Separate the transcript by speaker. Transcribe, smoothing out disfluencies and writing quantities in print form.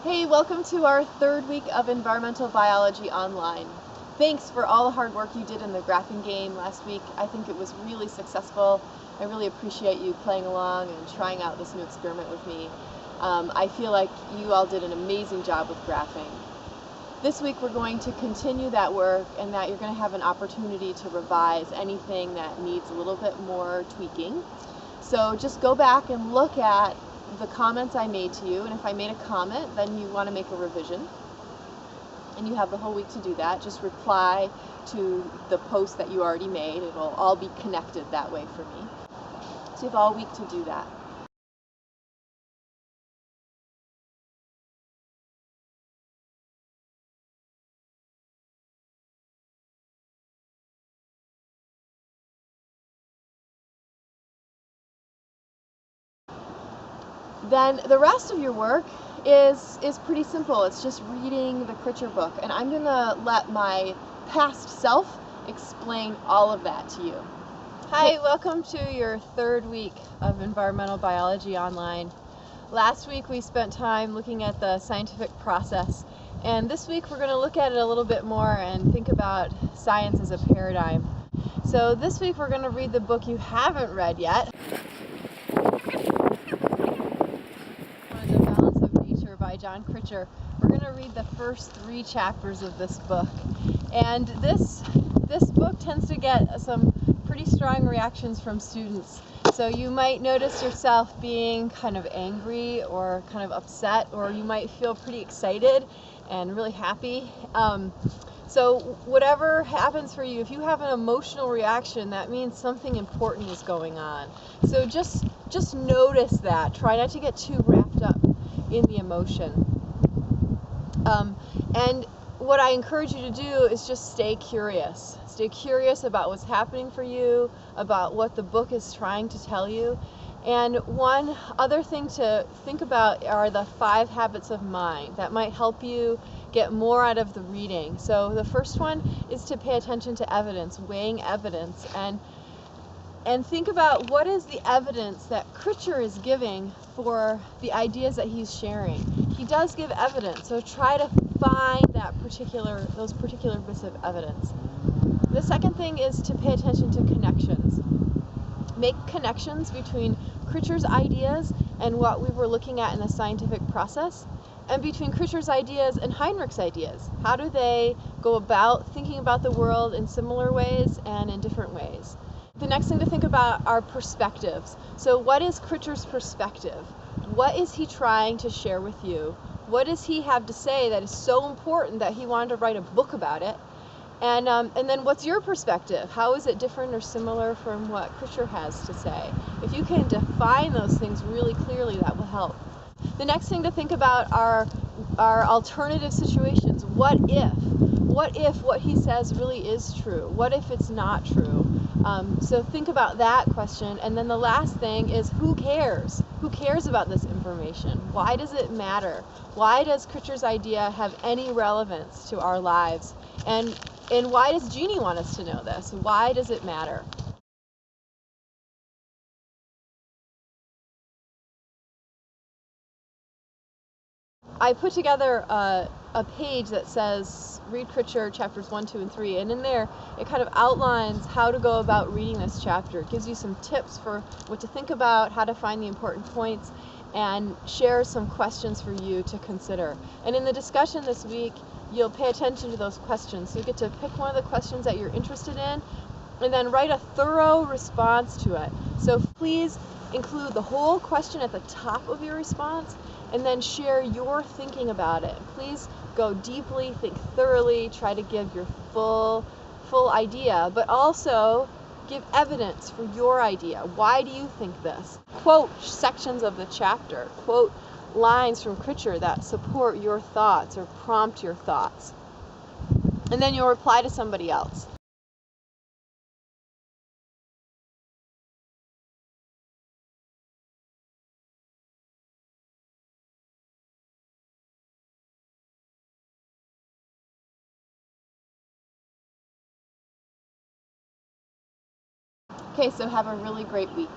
Speaker 1: Hey, welcome to our third week of Environmental Biology Online. Thanks for all the hard work you did in the graphing game last week. I think it was really successful. I really appreciate you playing along and trying out this new experiment with me. I feel like you all did an amazing job with graphing. This week we're going to continue that work, and that you're going to have an opportunity to revise anything that needs a little bit more tweaking. So just go back and look at the comments I made to you, and if I made a comment, then you want to make a revision. And you have the whole week to do that. Just reply to the post that you already made. It'll all be connected that way for me. So you have all week to do that. Then the rest of your work is pretty simple. It's just reading the Critcher book, and I'm going to let my past self explain all of that to you. Hi, welcome to your third week of Environmental Biology Online. Last week we spent time looking at the scientific process, and this week we're going to look at it a little bit more and think about science as a paradigm. So this week we're going to read the book you haven't read yet, by John Critcher. We're going to read the first 3 chapters of this book, and this book tends to get some pretty strong reactions from students. So you might notice yourself being kind of angry or kind of upset, or you might feel pretty excited and really happy. So whatever happens for you, if you have an emotional reaction, that means something important is going on. So just notice that. Try not to get too wrapped up in the emotion. And what I encourage you to do is just stay curious. Stay curious about what's happening for you, about what the book is trying to tell you. And one other thing to think about are the 5 habits of mind that might help you get more out of the reading. So the first one is to pay attention to evidence, weighing evidence, and think about what is the evidence that Critcher is giving for the ideas that he's sharing. He does give evidence, so try to find those particular bits of evidence. The second thing is to pay attention to connections. Make connections between Critcher's ideas and what we were looking at in the scientific process, and between Critcher's ideas and Heinrich's ideas. How do they go about thinking about the world in similar ways and in different ways? The next thing to think about are perspectives. So what is Critcher's perspective? What is he trying to share with you? What does he have to say that is so important that he wanted to write a book about it? And then what's your perspective? How is it different or similar from what Critcher has to say? If you can define those things really clearly, that will help. The next thing to think about are alternative situations. What if? What if what he says really is true? What if it's not true? So think about that question. And then the last thing is, who cares? Who cares about this information? Why does it matter? Why does Critcher's idea have any relevance to our lives? And why does Jeannie want us to know this? Why does it matter? I put together a page that says read Critcher chapters 1, 2, and 3, and in there it kind of outlines how to go about reading this chapter. It gives you some tips for what to think about, how to find the important points, and shares some questions for you to consider. And in the discussion this week, you'll pay attention to those questions. So you get to pick one of the questions that you're interested in, and then write a thorough response to it. So please include the whole question at the top of your response, and then share your thinking about it. Please go deeply, think thoroughly, try to give your full idea, but also give evidence for your idea. Why do you think this? Quote sections of the chapter. Quote lines from Critcher that support your thoughts or prompt your thoughts. And then you'll reply to somebody else. Okay, so have a really great week.